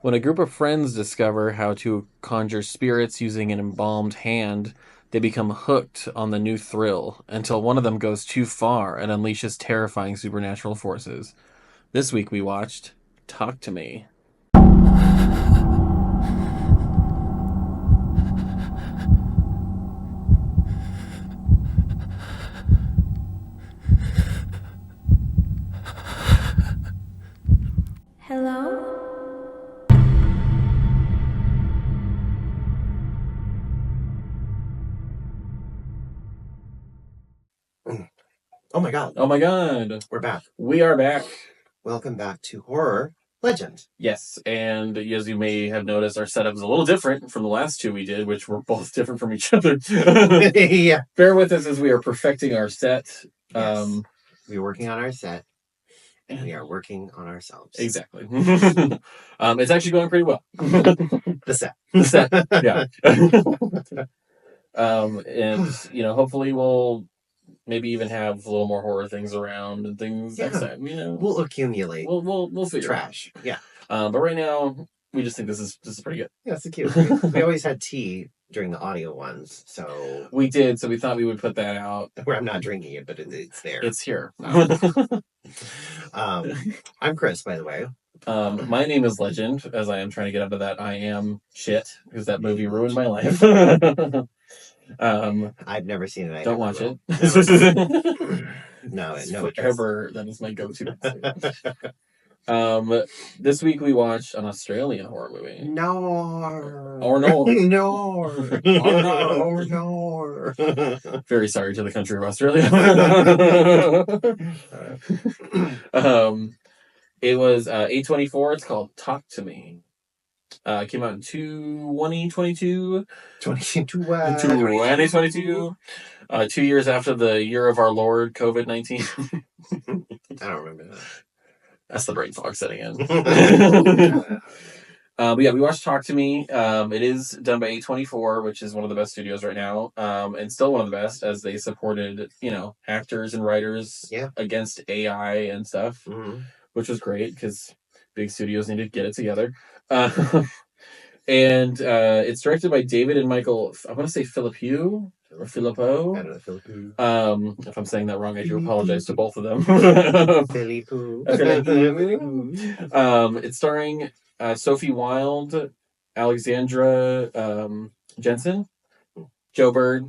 When a group of friends discover how to conjure spirits using an embalmed hand, they become hooked on the new thrill until one of them goes too far and unleashes terrifying supernatural forces. This week we watched Talk to Me. Hello? Oh my god, Oh my god. we're back. We are back. Welcome back to Horror Legend. Yes, and as you may have noticed, our setup is a little different from the last two we did, which were both different from each other. Yeah. Bear with us as we are perfecting our set. Yes. We're working on our set, and we are working on ourselves. Exactly. It's actually going pretty well. The set. The set, yeah. And hopefully we'll maybe even have a little more horror things around and things next time. We'll accumulate. We'll figure trash. it out. Yeah. But right now we just think this is pretty good. Yeah, it's cute. We always had tea during the audio ones, so we did. So we thought we would put that out. Where I'm not drinking it, but it's there. It's here. I'm Chris, by the way. My name is Legend, as I am trying to get out of that I am shit, because that movie ruined my life. I've never seen it. Don't watch it. No, forever. That is my go-to. This week we watched an Australian horror movie. Naur. Or no. Naur. Or no. Very sorry to the country of Australia. It was A24. It's called Talk to Me. It came out in 2022. 2022. 2 years after the year of our Lord, COVID-19. I don't remember that. That's the brain fog setting in. But yeah, we watched Talk to Me. It is done by A24, which is one of the best studios right now, and still one of the best, as they supported, actors and writers against AI and stuff, which was great because big studios need to get it together. And it's directed by David and Michael. I want to say Filippo or Filippo. I don't know, Filippo. If I'm saying that wrong, I do apologize to both of them. Filippo. It's starring Sophie Wilde, Alexandra Jensen, Joe Bird,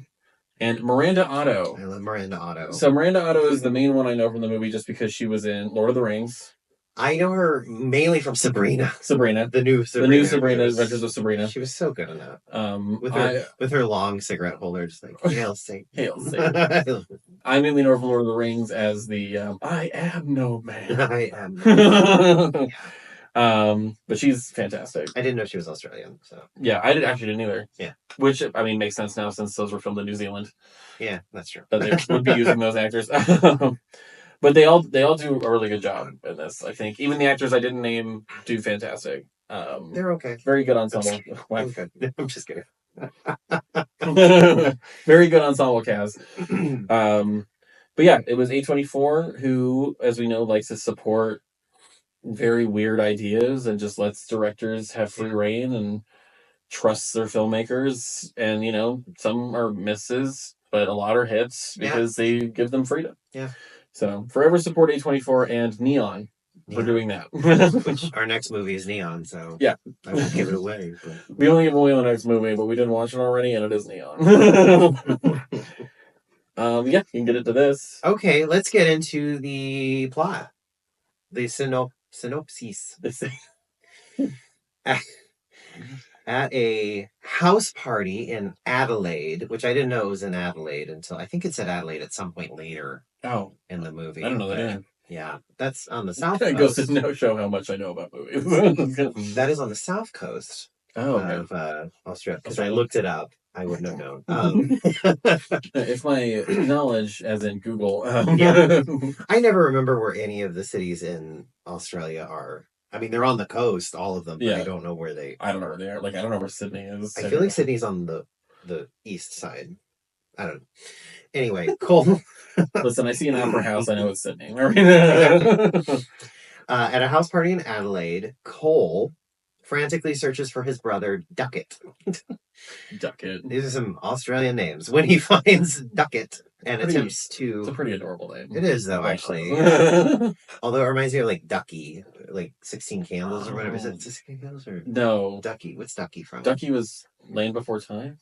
and Miranda Otto. I love Miranda Otto. So Miranda Otto is the main one I know from the movie just because she was in Lord of the Rings. I know her mainly from Sabrina. The new Sabrina, Adventures of Sabrina. She was so good in that. With her long cigarette holder, just like hail Satan. Hail Satan. I mainly know her from Lord of the Rings as the I am no man. I am no man. But she's fantastic. I didn't know she was Australian, so yeah, I didn't either. Yeah, which makes sense now since those were filmed in New Zealand. Yeah, that's true. That they would be using those actors. But they all do a really good job in this. I think even the actors I didn't name do fantastic. They're okay. Very good ensemble. I'm good. I'm just kidding. Very good ensemble cast. But yeah, it was A24 who, as we know, likes to support very weird ideas and just lets directors have free reign and trusts their filmmakers. And some are misses, but a lot are hits because they give them freedom. Yeah. So forever support A24 and Neon for doing that. Which our next movie is Neon, so yeah, I won't give it away. But... we only give away the next movie, but we didn't watch it already, and it is Neon. Yeah, you can get into this. Okay, let's get into the plot. The synopsis. At a house party in Adelaide, which I didn't know it was in Adelaide until I think it said Adelaide at some point later. Oh, in the movie. I don't know that. Yeah, that's on the south coast. It goes to show how much I know about movies. That is on the south coast of Australia. Because I looked it up. I wouldn't have known. If my knowledge, as in Google. I never remember where any of the cities in Australia are. I mean, they're on the coast, all of them, but I don't know where they I don't know where they are. Like, I don't know where Sydney is. I feel like Sydney's on the east side. I don't know. Anyway, Cole. Listen, I see an opera house. I know it's Sydney. At a house party in Adelaide, Cole, frantically searches for his brother, Duckett. Duckett. These are some Australian names. When he finds Duckett and attempts to... It's a pretty adorable name. It is, though, actually. Although it reminds me of, like, Ducky. Like, 16 Candles or whatever. Is it 16 Candles? Or no. Ducky. What's Ducky from? Ducky was Land Before Time?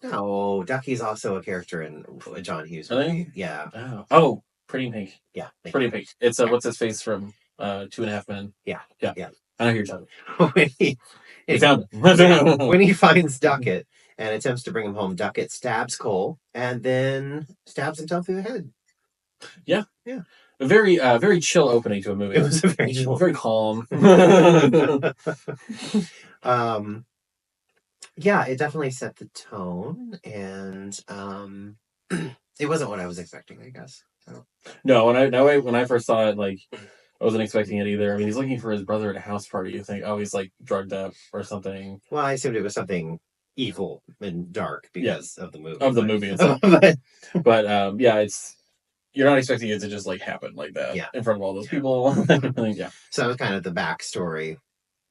No, Ducky's also a character in a John Hughes movie. Really? Yeah. Oh, Pretty in Pink. Yeah. Pretty in Pink. It's what's his face from 2.5 Men. Yeah. I know who you're talking about. When he finds Duckett and attempts to bring him home, Duckett stabs Cole and then stabs himself through the head. Yeah. A very very chill opening to a movie. It was a very chill, very calm. Yeah, it definitely set the tone, and it wasn't what I was expecting, I guess. So. No, when I first saw it, like, I wasn't expecting it either. I mean, he's looking for his brother at a house party. You think, oh, he's like drugged up or something. Well, I assumed it was something evil and dark because of the movie. Of the movie itself. But you're not expecting it to just like happen like that in front of all those people. Yeah. So that was kind of the backstory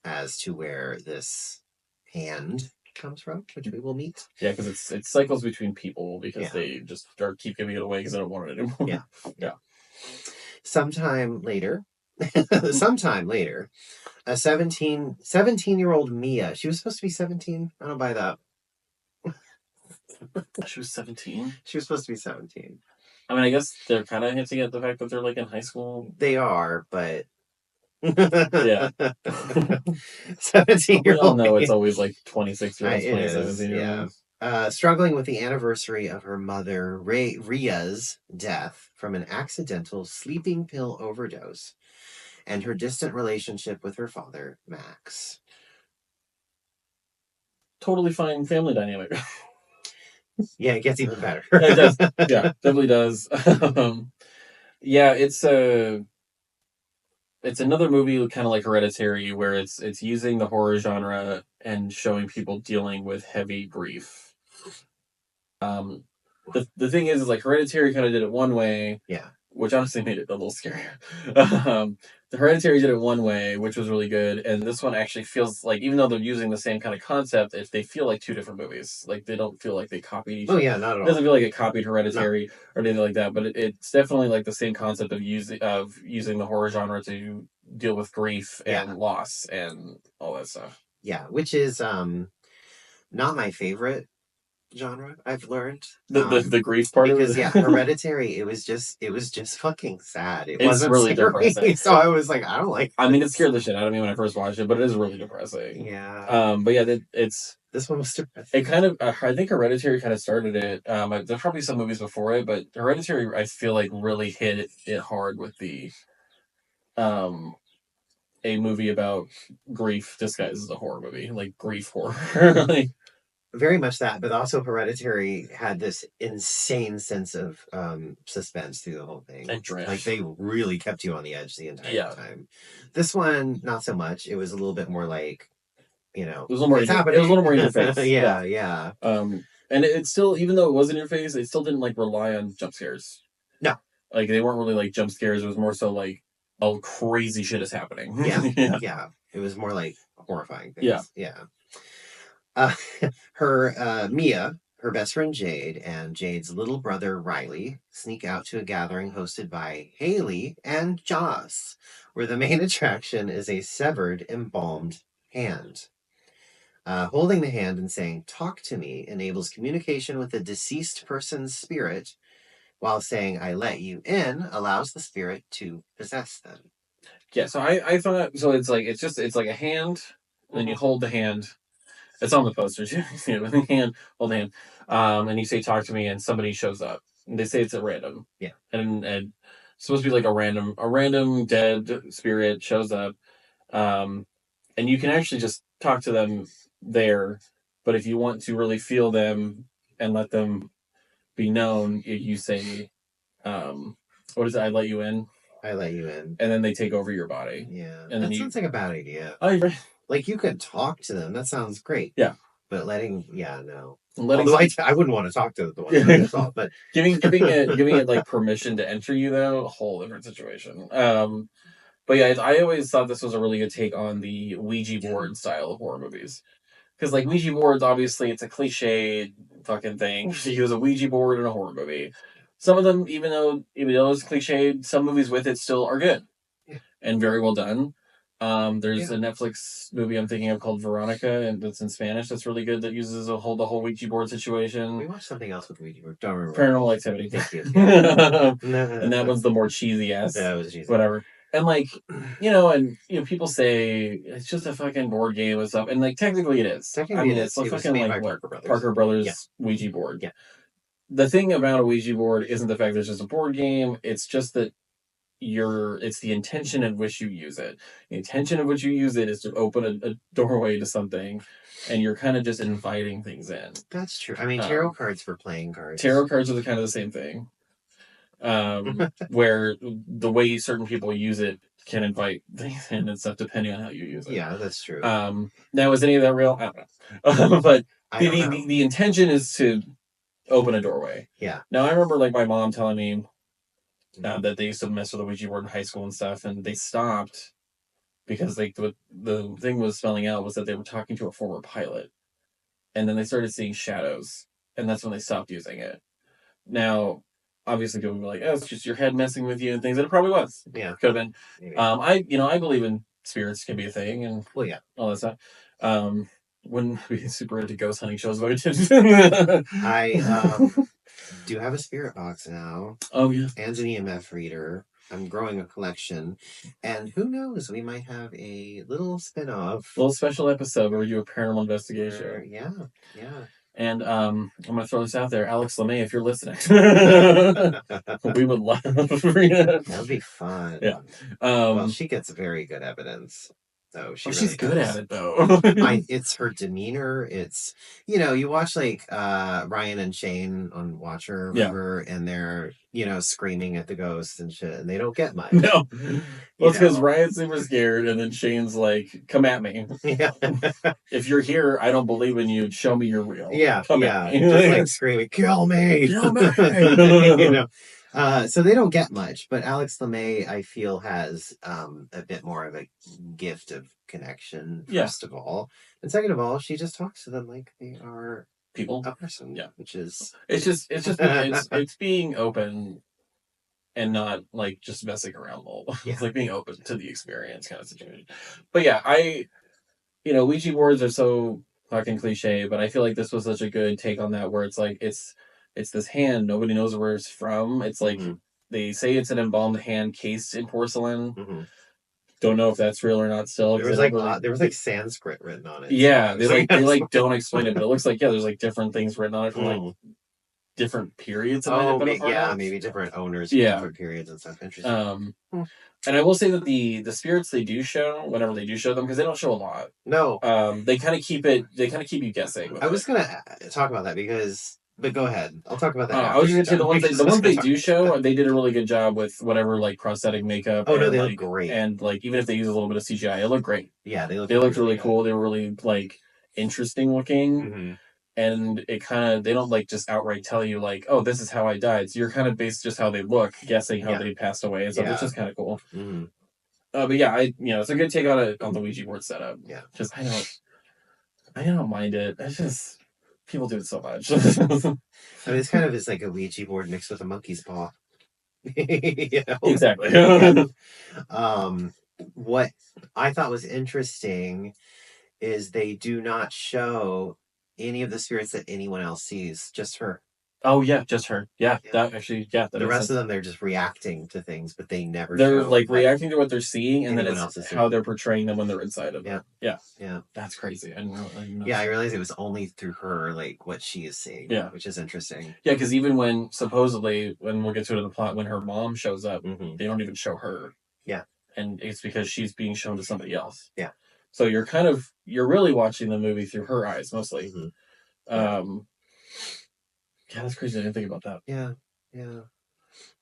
as to where this hand comes from, which we will meet. Yeah, because it cycles between people because they just keep giving it away because they don't want it anymore. Yeah. Sometime later, a 17-year-old Mia. She was supposed to be 17. I don't buy that. She was 17? She was supposed to be 17. I mean, I guess they're kind of hinting at the fact that they're like in high school. They are, but... yeah. 17-year-old. We all know it's always like 26-year-olds, 27-year-olds. Struggling with the anniversary of her mother, Ria's death from an accidental sleeping pill overdose, and her distant relationship with her father, Max. Totally fine family dynamic. Yeah, it gets even better. It does. Yeah, definitely does. Yeah, it's another movie kind of like Hereditary, where it's using the horror genre and showing people dealing with heavy grief. The thing is like Hereditary kind of did it one way, which honestly made it a little scarier. The Hereditary did it one way, which was really good, and this one actually feels like, even though they're using the same kind of concept, they feel like two different movies. Like, they don't feel like they copied each other. Oh yeah, not at all. It doesn't feel like it copied Hereditary or anything like that, but it's definitely like the same concept of using the horror genre to deal with grief and loss and all that stuff. Yeah, which is not my favorite genre, I've learned. The grief part because, of it? Hereditary, it was just fucking sad. It wasn't really scary, depressing. So I was like, I don't like this. I mean, it scared the shit out of me when I first watched it, but it is really depressing. Yeah. But yeah, it's... This one was depressing. It kind of... I think Hereditary kind of started it. There's probably some movies before it, but Hereditary, I feel like, really hit it hard with the... a movie about grief disguised as a horror movie. Like, grief horror. Like... Very much that, but also Hereditary had this insane sense of suspense through the whole thing. And dread. Like, they really kept you on the edge the entire time. This one, not so much. It was a little bit more like, it was a little more in your face. Yeah. And it still, even though it was in your face, it still didn't like rely on jump scares. No. Like, they weren't really like jump scares. It was more so like, oh, crazy shit is happening. Yeah. It was more like horrifying things. Yeah. Mia, her best friend Jade, and Jade's little brother Riley sneak out to a gathering hosted by Haley and Joss, where the main attraction is a severed, embalmed hand. Holding the hand and saying, "Talk to me," enables communication with the deceased person's spirit, while saying, "I let you in," allows the spirit to possess them. Yeah, so I thought, so it's like a hand, and then you hold the hand. It's on the posters. You see it with the hand, hold the hand. And you say, "Talk to me," and somebody shows up. And they say it's at random. Yeah. And it's supposed to be like a random dead spirit shows up. And you can actually just talk to them there. But if you want to really feel them and let them be known, you say, what is it? "I let you in." I let you in. And then they take over your body. Yeah. And that sounds like a bad idea. Oh, you're right. Like, you could talk to them. That sounds great. Yeah. But no. Although I wouldn't want to talk to the one that talk, but giving it like permission to enter you, though, a whole different situation. But yeah, I always thought this was a really good take on the Ouija board style of horror movies. Because like Ouija boards, obviously, it's a cliche fucking thing to use a Ouija board in a horror movie. Some of them, even though it's cliched, some movies with it still are good and very well done. There's a Netflix movie I'm thinking of called Veronica, and that's in Spanish. That's really good. That uses the whole Ouija board situation. We watched something else with Ouija board. Don't remember. Paranormal Activity. Thank you. And that one's the more cheesy ass. That was cheesy. Whatever. And like, and people say it's just a fucking board game and stuff, and like technically it is. Technically, it's fucking like Parker Brothers Ouija board. Yeah. The thing about a Ouija board isn't the fact that it's just a board game. It's just that it's the intention in which you use it. The intention in which you use it is to open a doorway to something, and you're kind of just inviting things in. That's true. I mean, tarot cards for playing cards. Tarot cards are kind of the same thing. Where the way certain people use it can invite things in and stuff depending on how you use it. Yeah, that's true. Now, is any of that real? I don't know. But the intention is to open a doorway. Yeah. Now, I remember like my mom telling me that they used to mess with the Ouija board in high school and stuff, and they stopped because like the thing was spelling out was that they were talking to a former pilot, and then they started seeing shadows, and that's when they stopped using it. Now, obviously, people were like, "Oh, it's just your head messing with you," and things, and it probably was. Yeah, could have been. Yeah. I believe in spirits can be a thing, and all that stuff. Wouldn't be super into ghost hunting shows if I did. I do have a spirit box now. Oh yeah, and an EMF reader. I'm growing a collection, and who knows, we might have a little spin-off, little special episode where we do a paranormal investigation. Yeah. And I'm gonna throw this out there, Alex LeMay, if you're listening, we would love for you. That would be fun. Yeah. Well, she gets very good evidence. So she's good at it though. It's her demeanor. It's you watch like Ryan and Shane on Watcher, remember, and they're screaming at the ghosts and shit, and they don't get much. No, well, it's because Ryan's super scared, and then Shane's like, "Come at me. Yeah. If you're here, I don't believe in you. Show me you're real. Yeah, Come at me." Just like screaming, "Kill me! Kill me!" So they don't get much, but Alex LeMay, I feel, has a bit more of a gift of connection, first of all. And second of all, she just talks to them like they are people, a person. Yeah. Which is... It's being open and not like just messing around. It's like being open to the experience kind of situation. But yeah, Ouija boards are so fucking cliche, but I feel like this was such a good take on that, where it's like, it's this hand, nobody knows where it's from. It's like, they say it's an embalmed hand cased in porcelain. Don't know if that's real or not still. There was like Sanskrit written on it. Yeah, so they don't explain it, but it looks like, there's like different things written on it from like different periods. Maybe different owners for different periods and stuff. Interesting. And I will say that the spirits they do show, whenever they do show them, because they don't show a lot. No. They kind of keep you guessing. I was gonna talk about that but go ahead. I'll talk about that. I was going to say the ones they do show, they did a really good job with whatever like prosthetic makeup. Oh no, they look great. And like even if they use a little bit of CGI, it looked great. Yeah, they looked really cool. They were really like interesting looking. And it they don't like just outright tell you like, oh, this is how I died. So you're kind of based just how they look, guessing how they passed away and stuff, which is kind of cool. But yeah, it's a good take on the Ouija board setup. Yeah, just I don't mind it. It's just people do it so much. I mean, it's kind of is like a Ouija board mixed with a monkey's paw. Exactly. What I thought was interesting is they do not show any of the spirits that anyone else sees, just her. Oh yeah, just her. Yeah, that actually, that the rest of them, they're just reacting to things, but they never. They're like reacting to what they're seeing, and then it's how they're portraying them when they're inside of them. Yeah. That's crazy. I realized it was only through her, like what she is seeing. Yeah, which is interesting. Yeah, because even when supposedly, when we'll get to it in the plot, when her mom shows up, they don't even show her. Yeah, and it's because she's being shown to somebody else. Yeah, so you're really watching the movie through her eyes mostly. Yeah, that's crazy. I didn't think about that. Yeah.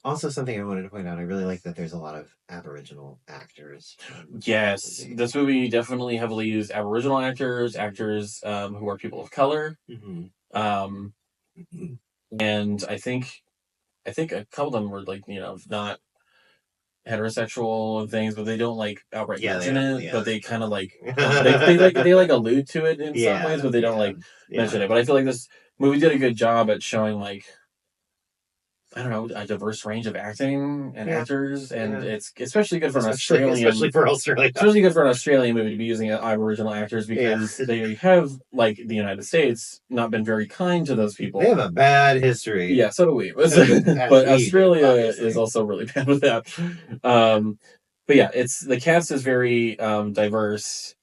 Also, something I wanted to point out, I really like that there's a lot of Aboriginal actors. Yes, this movie definitely heavily used Aboriginal actors who are people of color. And I think a couple of them were like, not heterosexual and things, but they don't like outright mention it. yeah. But they kind of like they like allude to it in some ways, but they don't like mention it. But I feel like this movie did a good job at showing like, I don't know, a diverse range of acting and actors, and it's especially good for an Australian, especially for Australia, especially good for an Australian movie to be using Aboriginal actors because they have, like the United States, not been very kind to those people. They have a bad history. Yeah, so do we. But Australia is also really bad with that. But yeah, the cast is very diverse,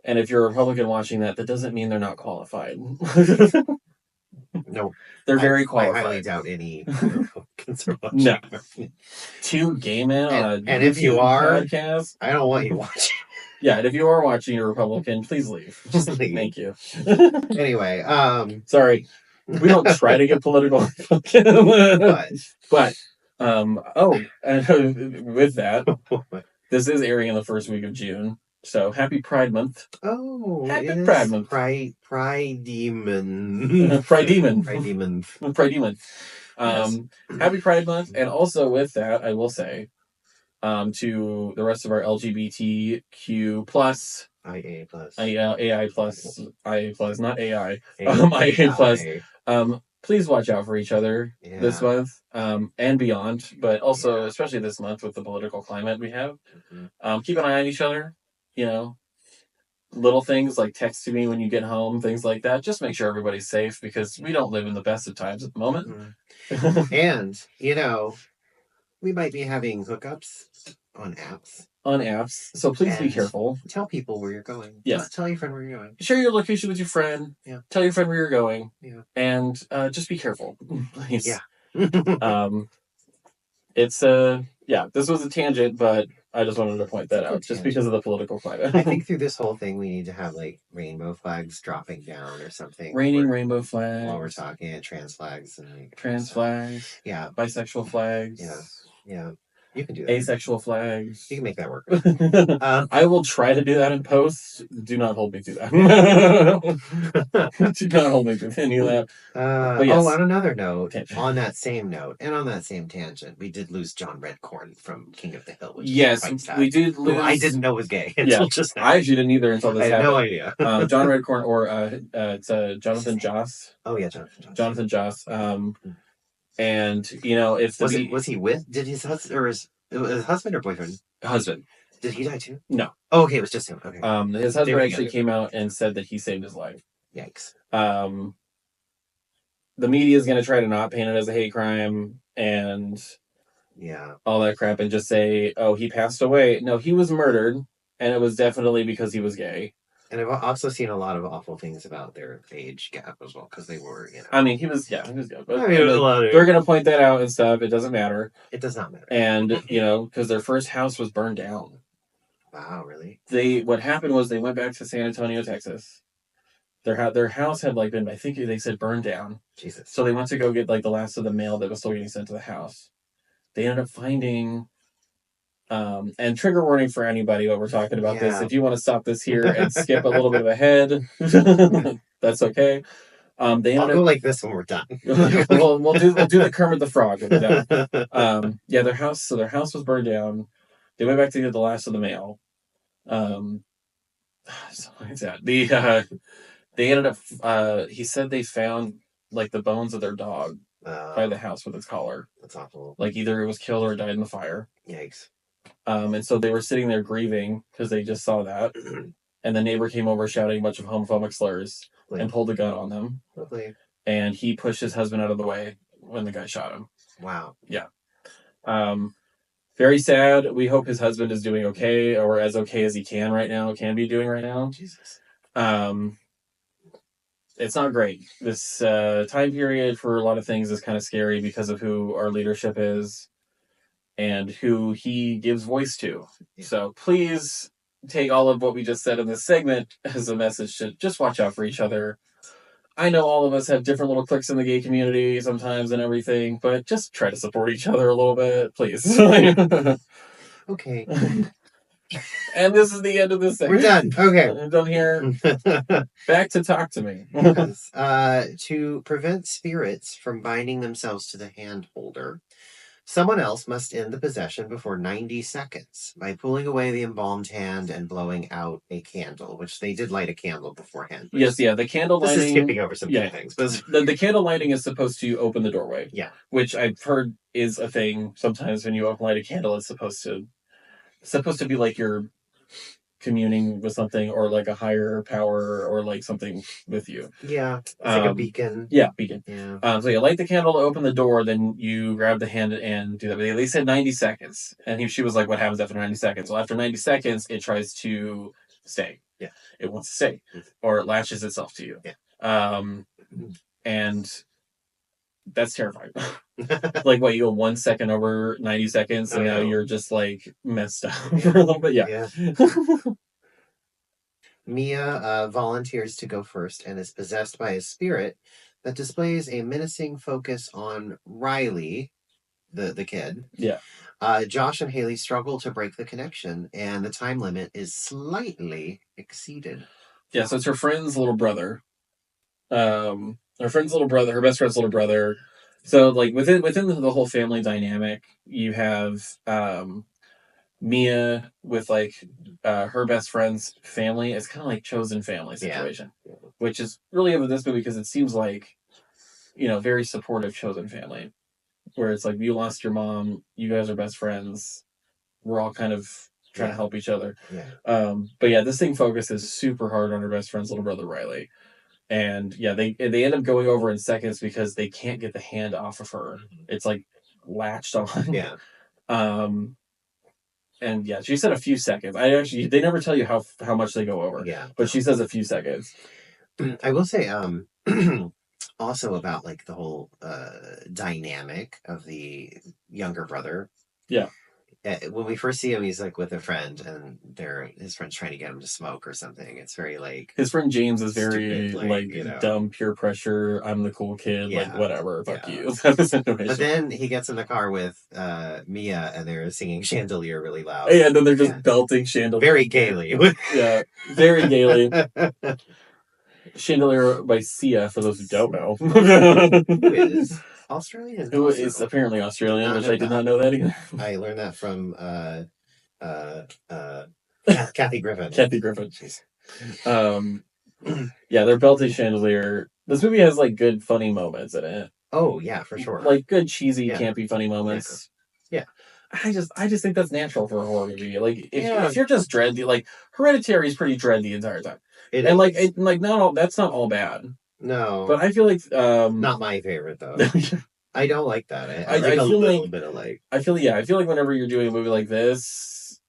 and if you're a Republican watching that doesn't mean they're not qualified. No, they're very qualified. I highly doubt any Republicans are watching. No, 2 gay men on a and if you are podcast, I don't want you watching. Yeah, and if you are watching, you're a Republican, please leave. Just leave. Thank you. Anyway, sorry, we don't try to get political, but with that, this is airing in the first week of June. So happy Pride Month. Oh, happy Pride Month. Pride Demon. Pride Demon. Pride Demon. Pride Demon. Happy Pride Month. And also with that, I will say, to the rest of our LGBTQ plus IA plus. AI plus, IA plus, not AI. IA plus. Please watch out for each other this month, and beyond, but also especially this month with the political climate we have. Keep an eye on each other. You know, little things like text me when you get home, things like that. Just make sure everybody's safe because we don't live in the best of times at the moment. And, we might be having hookups on apps. So please be careful. Tell people where you're going. Yes. Tell your friend where you're going. Share your location with your friend. Yeah. Tell your friend where you're going. Yeah. And just be careful. Please. Yeah. This was a tangent, but I just wanted to point that out just because of the political climate. I think through this whole thing, we need to have like rainbow flags dropping down or something. Raining rainbow flags. While we're talking, trans flags and trans flags. Yeah. Bisexual flags. Yeah. You can do that. Asexual flags. You can make that work. I will try to do that in post. Do not hold me to that. Do not hold me to any of that. On another note, on that same note, and on that same tangent, we did lose John Redcorn from King of the Hill. Which we did lose. I didn't know was gay until just now. I actually didn't either until this happened. I had no idea. John Redcorn, or it's Jonathan Joss. Oh yeah, Jonathan Joss. Jonathan Joss. And if was he with? Did his husband or his husband or boyfriend? Husband. Did he die too? No. Oh, okay, it was just him. Okay. His husband actually came out and said that he saved his life. Yikes. The media is going to try to not paint it as a hate crime and all that crap and just say, oh, he passed away. No, he was murdered, and it was definitely because he was gay. And I've also seen a lot of awful things about their age gap as well, because they were, I mean, he was good. But they're going to point that out and stuff. It doesn't matter. It does not matter. And, because their first house was burned down. Wow, really? What happened was they went back to San Antonio, Texas. Their house had been, I think they said, burned down. Jesus. So they went to go get the last of the mail that was still getting sent to the house. They ended up finding, and trigger warning for anybody while we're talking about this. If you want to stop this here and skip a little bit ahead, that's okay. I'll go like this when we're done. we'll do the Kermit the Frog when we're done. Their house was burned down. They went back to get the last of the mail. Something like that. They ended up. He said they found the bones of their dog by the house with its collar. That's awful. Either it was killed or it died in the fire. Yikes. And so they were sitting there grieving because they just saw that. And the neighbor came over shouting a bunch of homophobic slurs and pulled a gun on them. Lovely. And he pushed his husband out of the way when the guy shot him. Wow. Yeah. Very sad. We hope his husband is doing okay, or as okay as he can be doing right now. Jesus. It's not great. This time period for a lot of things is kind of scary because of who our leadership is and who he gives voice to. Yeah. So please take all of what we just said in this segment as a message to just watch out for each other. I know all of us have different little cliques in the gay community sometimes and everything, but just try to support each other a little bit, please. Okay. And this is the end of this segment. We're done. Okay. I'm done here. Back to Talk to Me. Yes. To prevent spirits from binding themselves to the hand holder, Someone else must end the possession before 90 seconds by pulling away the embalmed hand and blowing out a candle, which they did light a candle beforehand. Yes, yeah. The candle This lighting. is skipping over some key things, but the candle lighting is supposed to open the doorway. Yeah. Which I've heard is a thing. Sometimes when you light a candle, it's supposed to be like you're communing with something, or like a higher power, or like something with you. Yeah, it's like a beacon. Yeah, beacon. Yeah. So you light the candle to open the door, then you grab the hand and do that. But they said 90 seconds, and she was like, "What happens after 90 seconds?" Well, after 90 seconds, it tries to stay. Yeah, it wants to stay, or it latches itself to you. Yeah, and that's terrifying. Like, what, you go 1 second over 90 seconds, and now you're just like messed up for a little bit. Yeah. Mia volunteers to go first and is possessed by a spirit that displays a menacing focus on Riley, the kid. Yeah. Josh and Haley struggle to break the connection, and the time limit is slightly exceeded. Yeah, so it's her friend's little brother. Her best friend's little brother. So, like, within the whole family dynamic, you have Mia with like her best friend's family. It's kind of like chosen family situation, which is really good with this movie because it seems like, very supportive chosen family, where it's like, you lost your mom, you guys are best friends, we're all kind of trying to help each other. But yeah, this thing focuses super hard on her best friend's little brother Riley. And yeah, they end up going over in seconds because they can't get the hand off of her. It's like latched on. Yeah. And yeah, she said a few seconds. They never tell you how much they go over. Yeah. But she says a few seconds. I will say, also about like the whole dynamic of the younger brother. Yeah. When we first see him, he's like with a friend, and his friend's trying to get him to smoke or something. It's very like, his friend James is very stupid, dumb peer pressure. I'm the cool kid, like whatever, fuck you. But then he gets in the car with Mia, and they're singing Chandelier really loud. Yeah, and then they're just belting Chandelier very gaily. Yeah, very gaily. Chandelier by Sia, for those who don't know. Who is Australian? Who is apparently Australian, which I did not know that either. I learned that from Kathy Griffin. Kathy Griffin. Yeah, they're belting Chandelier. This movie has like good funny moments in it. Oh yeah, for sure. Like good cheesy, campy, funny moments. Yeah. I just think that's natural for a horror movie. Like if you're just dread, like Hereditary is pretty dread the entire time. That's not all bad. No, but I feel like not my favorite though. I don't like that. I like feel a little bit of like. I feel like whenever you're doing a movie like this,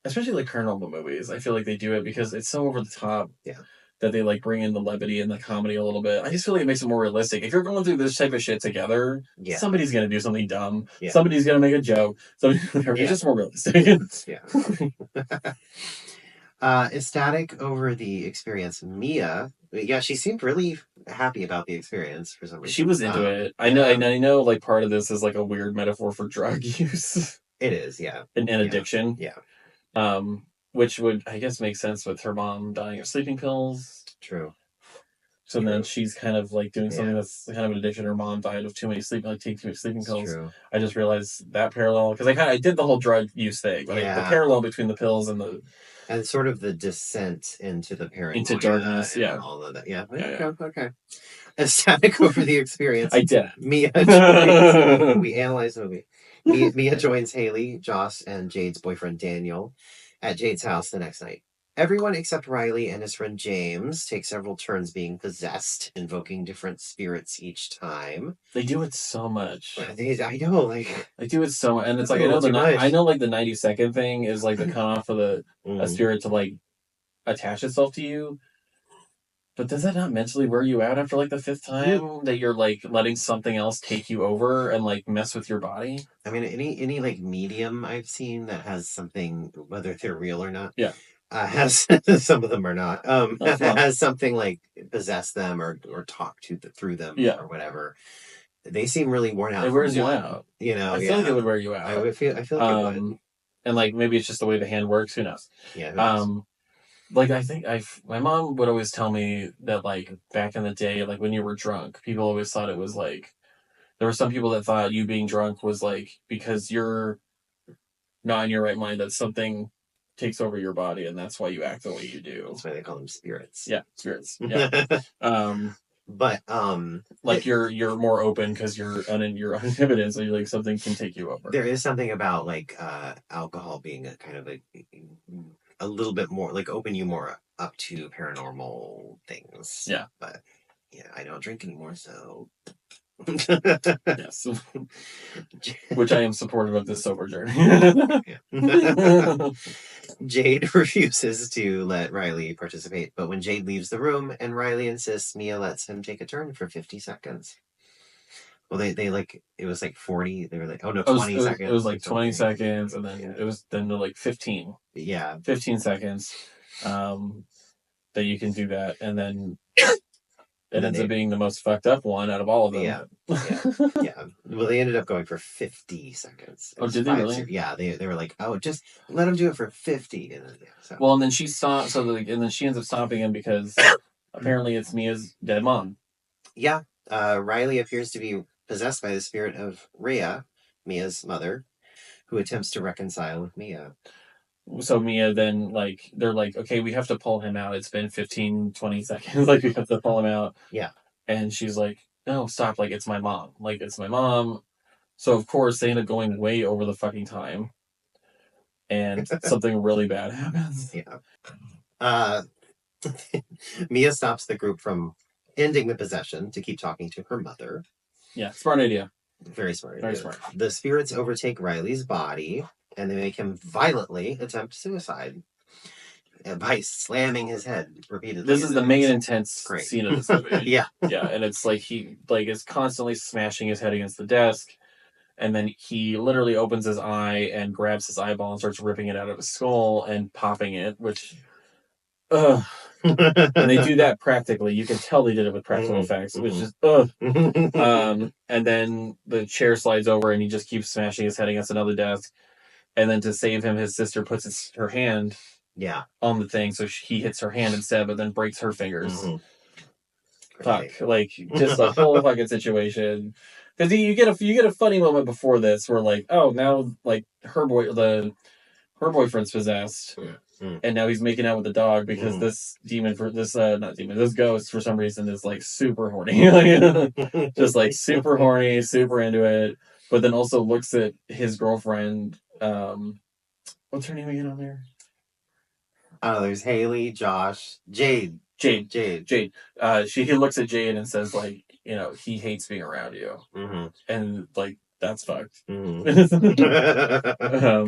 especially like paranormal movies, I feel like they do it because it's so over the top. Yeah. That they like bring in the levity and the comedy a little bit. I just feel like it makes it more realistic. If you're going through this type of shit together, somebody's gonna do something dumb. Yeah. Somebody's gonna make a joke. It's just more realistic. Ecstatic over the experience. Mia, she seemed really happy about the experience for some reason. She was into it. I know. Like part of this is like a weird metaphor for drug use. It is, yeah, and addiction. Yeah. Which would, I guess, make sense with her mom dying of sleeping pills. True. So then she's kind of like doing something that's kind of an addiction. Her mom died of taking too many sleeping pills. True. I just realized that parallel because I did the whole drug use thing. Like, the parallel between the pills and sort of the descent into the paranoia, into darkness. And all of that. Yeah. Okay. Ecstatic over the experience. I did. Mia. We analyzed the movie. Mia joins Haley, Joss, and Jade's boyfriend Daniel at Jade's house the next night. Everyone except Riley and his friend James take several turns being possessed, invoking different spirits each time. They do it so much. I know, like they do it so much, and it's like I know like the 90-second thing is like the cutoff of a spirit to like attach itself to you. But does that not mentally wear you out after like the fifth time that you're like letting something else take you over and like mess with your body? I mean, any like medium I've seen that has something, whether they're real or not. Yeah. Has some of them are not. Has something like possess them or talk through them or whatever. They seem really worn out. It wears you out. You know, I feel like it would wear you out. I feel like it would. And like maybe it's just the way the hand works. Who knows? Yeah. Who knows? Like I think my mom would always tell me that like back in the day, like when you were drunk, people always thought it was like there were some people that thought you being drunk was like because you're not in your right mind, that something takes over your body, and that's why you act the way you do. That's why they call them spirits. Yeah, spirits. Yeah. But like you're more open because you're uninhibited, so you're like something can take you over. There is something about like alcohol being a kind of a little bit more like open you more up to paranormal things. Yeah. But yeah, I don't drink anymore, so yes. Which I am supportive of this sober journey. Jade refuses to let Riley participate, but when Jade leaves the room and Riley insists, Mia lets him take a turn for 50 seconds. Well, they like it was like 40. They were like, oh no, 20 seconds. It was like 20 seconds, and then it was then to like 15. Yeah, 15 seconds. That you can do that, and then it ends up being the most fucked up one out of all of them. Yeah. Well, they ended up going for 50 seconds. Oh, did they really? Yeah, they were like, oh, just let him do it for 50. And then, so. Well, and then she saw, and then she ends up stopping him because apparently it's Mia's dead mom. Yeah, Riley appears to be possessed by the spirit of Rhea, Mia's mother, who attempts to reconcile with Mia. So Mia then, like, they're like, okay, we have to pull him out. It's been 15, 20 seconds. Like, we have to pull him out. Yeah. And she's like, no, stop. Like, it's my mom. Like, it's my mom. So, of course, they end up going way over the fucking time. And something really bad happens. Yeah. Mia stops the group from ending the possession to keep talking to her mother. Yeah, smart idea. Very smart. Very smart. The spirits overtake Riley's body, and they make him violently attempt suicide by slamming his head repeatedly. This is the main intense scene of this movie. Yeah, and it's like he is constantly smashing his head against the desk, and then he literally opens his eye and grabs his eyeball and starts ripping it out of his skull and popping it, which. And they do that practically. You can tell they did it with practical effects, which is and then the chair slides over and he just keeps smashing his head against another desk. And then to save him, his sister puts her hand on the thing, so he hits her hand instead, but then breaks her fingers. Fuck, like just a whole fucking situation. Because you get a funny moment before this where like, oh, now like her boyfriend's possessed. And now he's making out with the dog because this ghost for some reason is like super horny. Just like super horny, super into it. But then also looks at his girlfriend. What's her name again on there? Oh, there's Haley, Josh, Jade. He looks at Jade and says like, he hates being around you. And like, that's fucked. And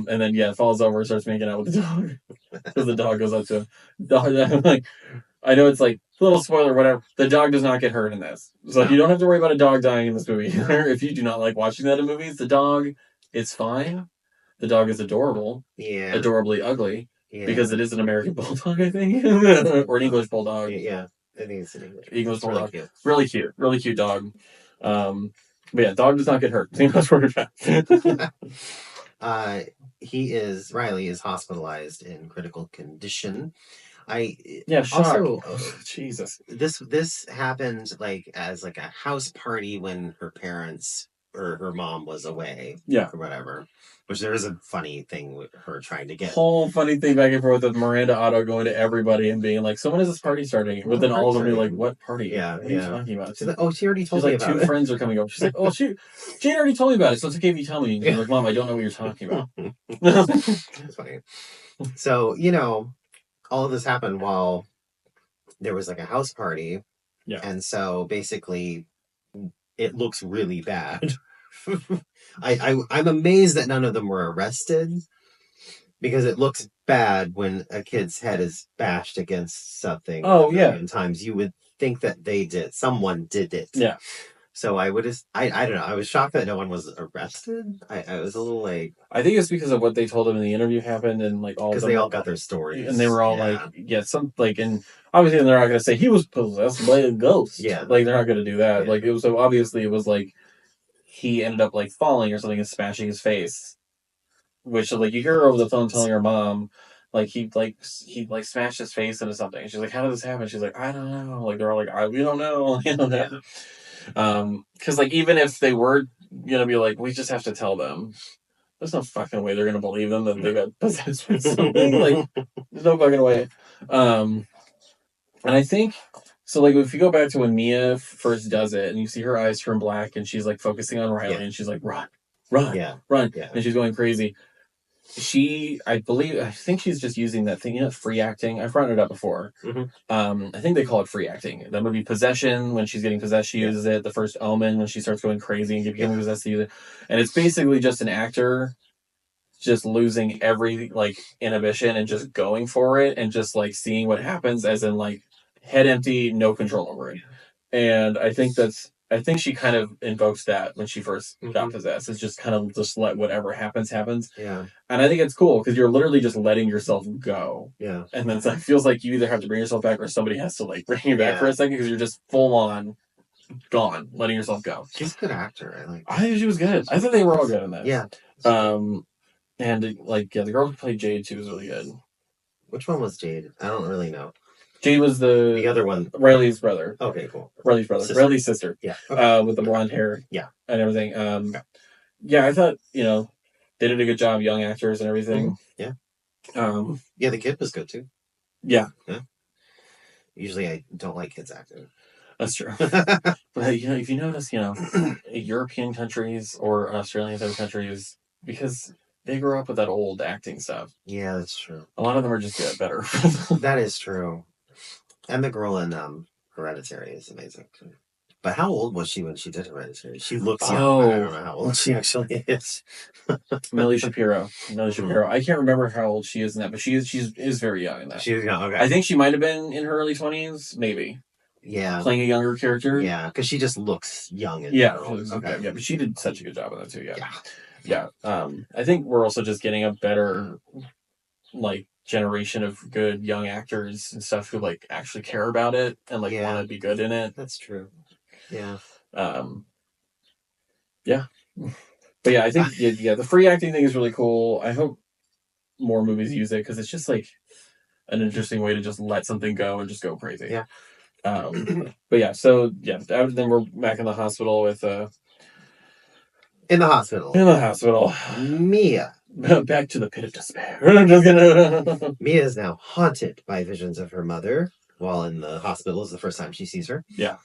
then falls over and starts making out with the dog. Because the dog goes up to him. Like, I know it's like a little spoiler, whatever. The dog does not get hurt in this. So you don't have to worry about a dog dying in this movie either. If you do not like watching that in movies, the dog is fine. The dog is adorable. Yeah. Adorably ugly. Yeah. Because it is an American bulldog, I think. Or an English bulldog. Yeah. I think it's an English bulldog. Really cute. Really cute dog. But yeah, dog does not get hurt. Riley is hospitalized in critical condition. Jesus. This happened like as like a house party when her parents or her mom was away. Yeah. Or whatever. Which there is a funny thing with her trying to get. Whole funny thing back and forth with Miranda Otto going to everybody and being like, so when is this party starting? But then all of them be like, what party? Yeah. What are you talking about? She's like, oh, she already told me about it. Two friends are coming over. She's like, oh, Jane already told me about it, so it's okay if you tell me. And I'm like, Mom, I don't know what you're talking about. That's funny. So, all of this happened while there was like a house party. Yeah. And so basically it looks really bad. I'm amazed that none of them were arrested because it looks bad when a kid's head is bashed against something. Oh, yeah. Times you would think that someone did it. Yeah. So I don't know. I was shocked that no one was arrested. I was a little like. I think it's because of what they told them in the interview happened and like all. Because they all got their stories and they were all and obviously they're not going to say he was possessed by a ghost. Yeah. Like they're not going to do that. Yeah. Like it was like he ended up like falling or something and smashing his face, which like you hear her over the phone telling her mom. Like he smashed his face into something. And she's like, how did this happen? She's like, I don't know. Like they're all like, we don't know. Because like even if they were gonna be like, we just have to tell them. There's no fucking way they're gonna believe them that they got possessed with something. Like, there's no fucking way. And I think so. Like, if you go back to when Mia first does it, and you see her eyes turn black, and she's like focusing on Riley, and she's like, "Run, run, run," and she's going crazy. I think she's just using that thing, free acting. I've brought it up before. I think they call it free acting. That movie Possession, when she's getting possessed, she uses it. The First Omen, when she starts going crazy and becoming possessed, to use it. And it's basically just an actor just losing every like inhibition and just going for it and just like seeing what happens, as in like head empty, no control over it. And I think she kind of invokes that when she first got possessed. It's just kind of just let whatever happens. Yeah. And I think it's cool because you're literally just letting yourself go. Yeah. And then it feels like you either have to bring yourself back or somebody has to like bring you back for a second, because you're just full on gone, letting yourself go. She's a good actor. I think she was good. I thought they were all good in that. Yeah. And the girl who played Jade too was really good. Which one was Jade? I don't really know. Jade was the other one. Riley's brother. Okay, cool. Riley's brother. Sister. Riley's sister. Yeah. Okay. With the blonde hair. Yeah. And everything. Yeah, I thought, they did a good job, young actors and everything. Yeah. The kid was good too. Yeah. Usually I don't like kids acting. That's true. But if you notice, European countries or Australian type countries, because they grew up with that old acting stuff. Yeah, that's true. A lot of them are just better. That is true. And the girl in Hereditary is amazing. But how old was she when she did Hereditary? She looks young. I don't know how old she actually is. Millie Shapiro. I can't remember how old she is in that, but she is very young in that. She's young, okay. I think she might have been in her early 20s, maybe. Yeah. Playing a younger character. Yeah, because she just looks young. Okay. Yeah, but she did such a good job of that too, Yeah. I think we're also just getting a better, generation of good young actors and stuff who, actually care about it and, want to be good in it. That's true. Yeah. Yeah. But yeah, I think, the free acting thing is really cool. I hope more movies use it, because it's just, an interesting way to just let something go and just go crazy. Yeah. But yeah, so, then we're back in the hospital with, In the hospital. Mia. Back to the pit of despair. I'm just gonna... Mia is now haunted by visions of her mother while in the hospital. Is the first time she sees her. Yeah.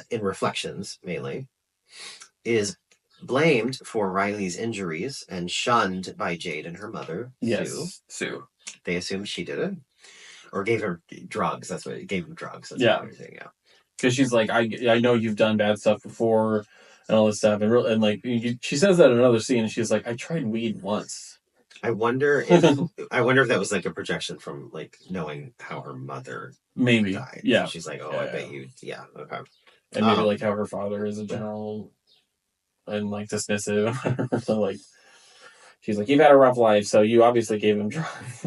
In reflections, mainly. Is blamed for Riley's injuries and shunned by Jade and her mother, Sue. They assumed she did it. Or gave her drugs. That's what it gave her drugs. That's everything, Because she's like, I know you've done bad stuff before and all this stuff. And she says that in another scene, and she's like, I tried weed once. I wonder if that was a projection from knowing how her mother died. Yeah. So she's like, I bet you, okay. And maybe how her father is in general and dismissive. So she's like, you've had a rough life, so you obviously gave him drugs.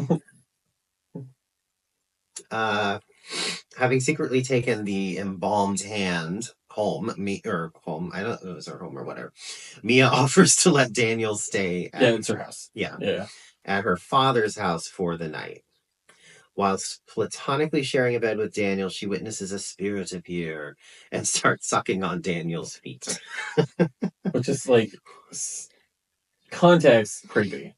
Having secretly taken the embalmed hand home, I don't know if it was her home or whatever, Mia offers to let Daniel stay at, it's her house. At her father's house for the night. Whilst platonically sharing a bed with Daniel, she witnesses a spirit appear and start sucking on Daniel's feet. Which is context creepy.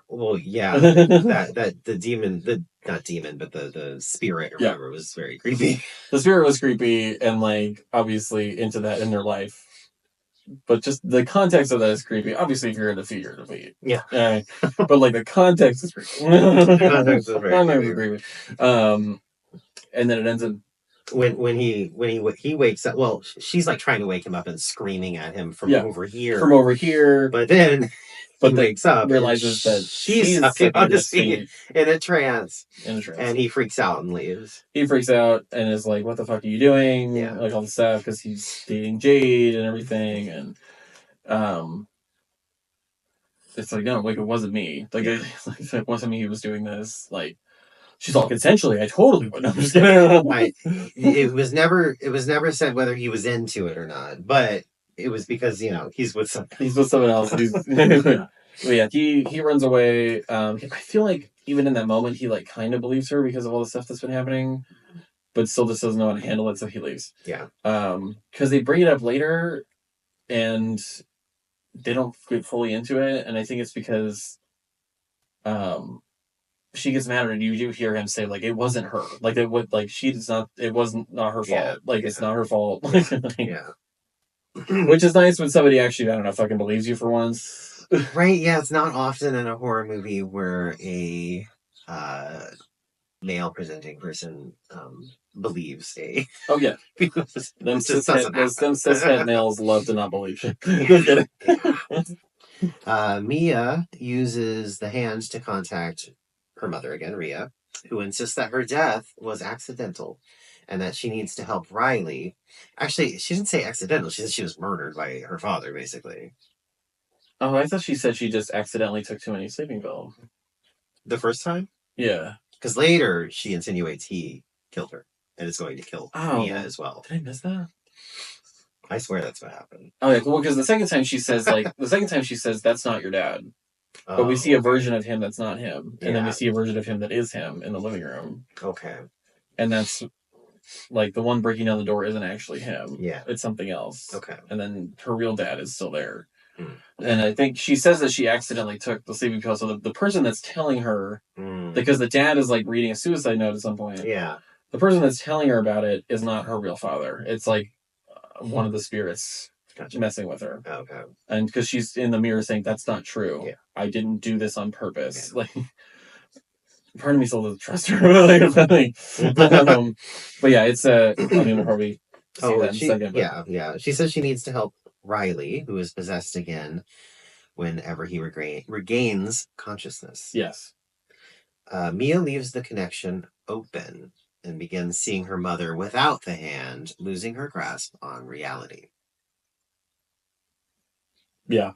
Well, yeah, that the demon, not demon, but the spirit or whatever was very creepy. The spirit was creepy and obviously into that in their life. But just the context of that is creepy. Obviously, if you're in a feet, you're in a feet. Yeah. But the context is creepy. The context is very creepy. And then it ends up when he wakes up. Well, she's trying to wake him up and screaming at him from over here. But then he wakes up, realizes that she's sucking on his feet in a trance. And he freaks out and leaves. He freaks out and is like, what the fuck are you doing? Yeah. All the stuff, because he's dating Jade and everything. And it's no, it wasn't me. It wasn't me who was doing this. She's all, consensually, I totally would. I'm just kidding. It was never said whether he was into it or not, but it was because, he's with someone else. But yeah, he runs away. I feel like even in that moment, he kind of believes her because of all the stuff that's been happening. but still just doesn't know how to handle it, so he leaves. Yeah. Because they bring it up later, and they don't get fully into it, and I think it's because she gets mad at her, and you do hear him say, like, it wasn't her. Like, it would, like, she does not, it wasn't not her fault. Like, it's not her fault. Yeah. Which is nice when somebody actually, I don't know, fucking believes you for once. Right, yeah, it's not often in a horror movie where a male presenting person believes a... Oh, yeah. Them cishet males love to not believe shit. Mia uses the hand to contact her mother again, Rhea, who insists that her death was accidental and that she needs to help Riley. Actually, she didn't say accidental. She said she was murdered by her father, basically. Oh, I thought she said she just accidentally took too many sleeping pills. The first time? Yeah. Because later she insinuates he killed her and is going to kill Mia as well. Did I miss that? I swear that's what happened. Oh, yeah, well, because the second time she says, that's not your dad. But we see a version of him that's not him. And then we see a version of him that is him in the living room. Okay. And that's, like, the one breaking down the door isn't actually him. Yeah. It's something else. Okay. And then her real dad is still there. And I think she says that she accidentally took the sleeping pill. So the person that's telling her, because the dad is, like, reading a suicide note at some point. Yeah. The person that's telling her about it is not her real father. It's, like, one of the spirits messing with her. Okay. And because she's in the mirror saying, that's not true. Yeah. I didn't do this on purpose. Yeah. Like, part of me still doesn't trust her. But yeah, it's I mean, we'll probably see that in a second. But... Yeah. She says she needs to help Riley, who is possessed again whenever he regains consciousness. Yes. Mia leaves the connection open and begins seeing her mother without the hand, losing her grasp on reality. Yeah.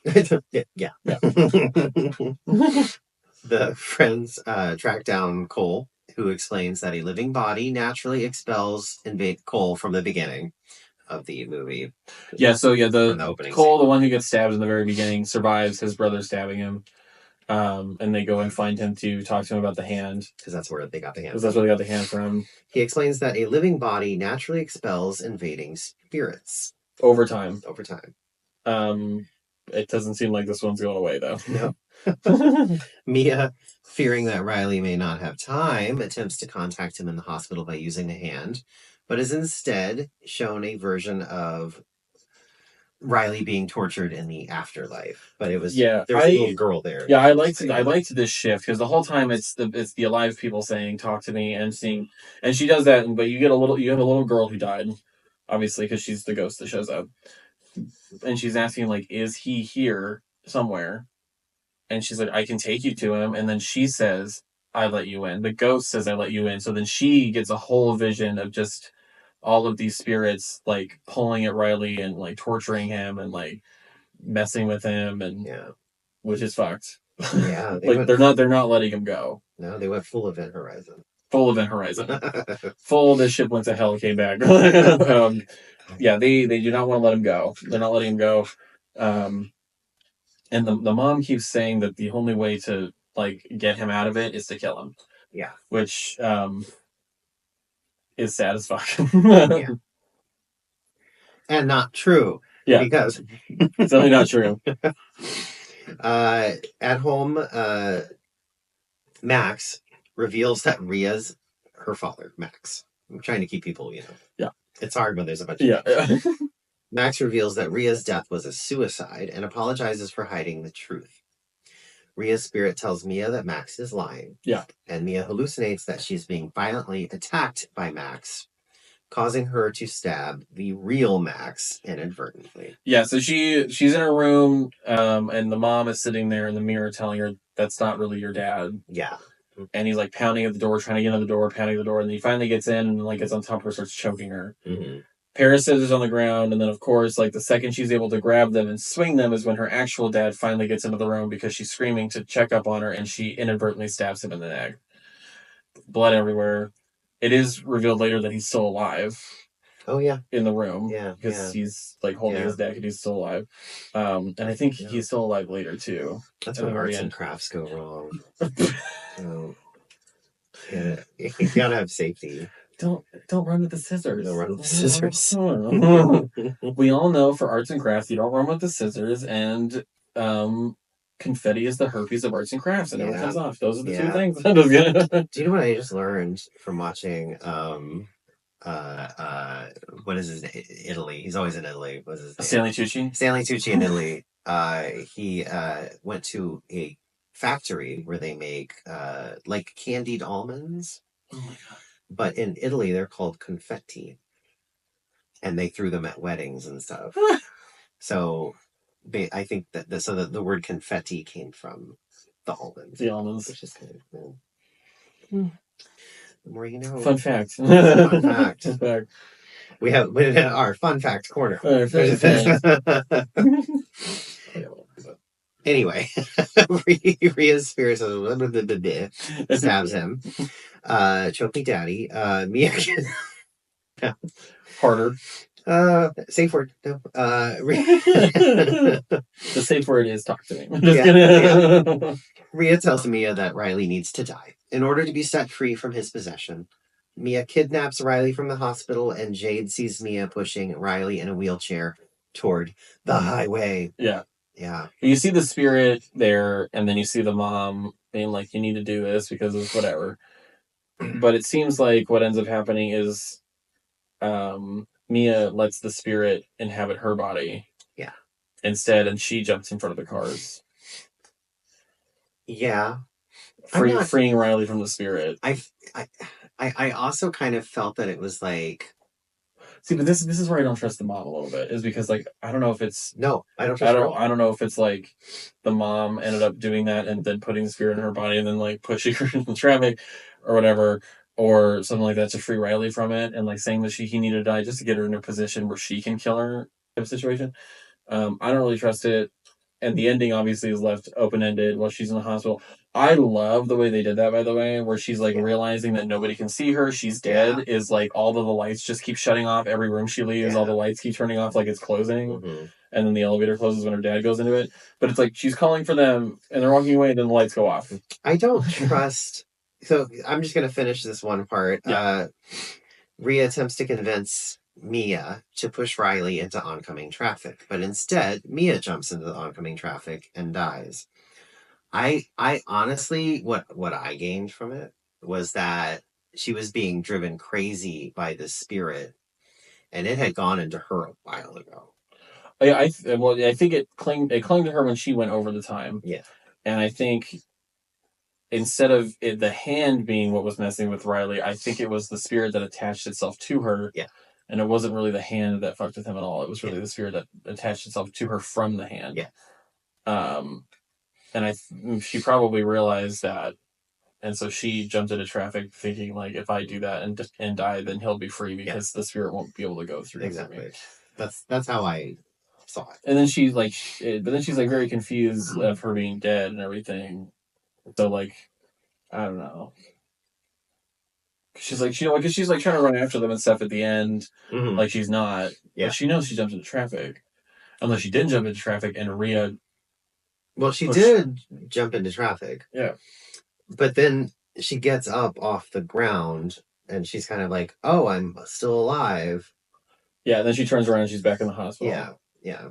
Yeah. The friends track down Cole, who explains that a living body naturally expels Cole from the beginning of the movie. Yeah, so yeah, the Cole, scene. The one who gets stabbed in the very beginning, survives his brother stabbing him. And they go and find him to talk to him about the hand. Because that's where they got the hand from. That's where they got the hand from. He explains that a living body naturally expels invading spirits. Over time. It doesn't seem like this one's going away, though. No. Mia, fearing that Riley may not have time, attempts to contact him in the hospital by using the hand, but is instead shown a version of Riley being tortured in the afterlife. But it was there's a little girl there. Yeah, I liked this shift because the whole time it's the alive people saying talk to me and she does that, but you have a little girl who died, obviously, because she's the ghost that shows up. And she's asking, like, is he here somewhere? And she's like, I can take you to him. And then she says, I let you in. The ghost says, I let you in. So then she gets a whole vision of just all of these spirits, like, pulling at Riley and, like, torturing him and, like, messing with him. And which is fucked. Yeah. Like, they're not letting him go. No, they went full Event Horizon. Full, this ship went to hell, came back. Yeah, they do not want to let him go. They're not letting him go. And the mom keeps saying that the only way to, like, get him out of it is to kill him. Yeah. Which is sad as fuck. Yeah. And not true. Yeah. Because it's only not true. At home, Max reveals that Rhea's her father, Max. I'm trying to keep people, Yeah. It's hard when there's a bunch of names. Max reveals that Rhea's death was a suicide and apologizes for hiding the truth. Rhea's spirit tells Mia that Max is lying. Yeah. And Mia hallucinates that she's being violently attacked by Max, causing her to stab the real Max inadvertently. Yeah, so she's in her room, and the mom is sitting there in the mirror telling her that's not really your dad. Yeah. And he's, like, pounding at the door, trying to get into the door, pounding at the door, and then he finally gets in and, like, gets on top of her, starts choking her. Mm-hmm. Pair of scissors on the ground, and then, of course, like, the second she's able to grab them and swing them is when her actual dad finally gets into the room because she's screaming to check up on her, and she inadvertently stabs him in the neck. Blood everywhere. It is revealed later that he's still alive. Oh, yeah. In the room. Yeah. Because he's, like, holding his neck and he's still alive. And I think he's still alive later, too. That's when arts and crafts go wrong. You gotta have safety. don't run with the scissors. Don't run with the scissors. We all know for arts and crafts, you don't run with the scissors, and confetti is the herpes of arts and crafts. It never comes off. Those are the two things. Do you know what I just learned from watching what is his name? Italy. He's always in Italy. What's his name? Stanley Tucci. Stanley Tucci in Italy. He went to a factory where they make like candied almonds. Oh my god. But in Italy they're called confetti. And they threw them at weddings and stuff. So I think that the word confetti came from the almonds. The almonds. Which is kind of cool. The more you know. Fun fact. Fun fact. Fun fact. We have our fun fact corner. Anyway, Rhea's spirit stabs him. Choke me, daddy. Mia. Harder. Safe word. No. The safe word is talk to me. Just kidding. Rhea tells Mia that Riley needs to die in order to be set free from his possession. Mia kidnaps Riley from the hospital, and Jade sees Mia pushing Riley in a wheelchair toward the highway. Yeah. Yeah. You see the spirit there, and then you see the mom being like, you need to do this because of whatever. But it seems like what ends up happening is Mia lets the spirit inhabit her body. Yeah. Instead, and she jumps in front of the cars. Yeah. Freeing Riley from the spirit. I also kind of felt that it was like... See, but this is where I don't trust the mom a little bit, is because like I don't know if it's I don't trust her. I don't know if it's like the mom ended up doing that and then putting the spirit in her body and then like pushing her into traffic or whatever, or something like that to free Riley from it, and like saying that he needed to die just to get her in a position where she can kill her type of situation. I don't really trust it. And the ending obviously is left open-ended while she's in the hospital. I love the way they did that, by the way, where she's like realizing that nobody can see her. She's dead. Is like all of the lights just keep shutting off. Every room she leaves, all the lights keep turning off like it's closing. Mm-hmm. And then the elevator closes when her dad goes into it. But it's like she's calling for them and they're walking away and then the lights go off. I don't trust... So I'm just going to finish this one part. Yeah. Rhea attempts to convince Mia to push Riley into oncoming traffic, but instead Mia jumps into the oncoming traffic and dies. I honestly, what I gained from it was that she was being driven crazy by the spirit, and it had gone into her a while ago. I think it clung to her when she went over the time. Yeah, and I think instead of the hand being what was messing with Riley, I think it was the spirit that attached itself to her. Yeah. And it wasn't really the hand that fucked with him at all. It was really the spirit that attached itself to her from the hand. Yeah. And she probably realized that. And so she jumped into traffic thinking, like, if I do that and die, then he'll be free because the spirit won't be able to go through. Exactly. That's how I saw it. And then she's like, very confused of her being dead and everything. So, like, I don't know. She's like, because she's like trying to run after them and stuff at the end. Mm-hmm. Like she's not. Yeah. But she knows she jumped into traffic. Unless she didn't jump into traffic and Rhea. Well, she did jump into traffic. Yeah. But then she gets up off the ground and she's kind of like, oh, I'm still alive. Yeah, and then she turns around and she's back in the hospital. Yeah, yeah.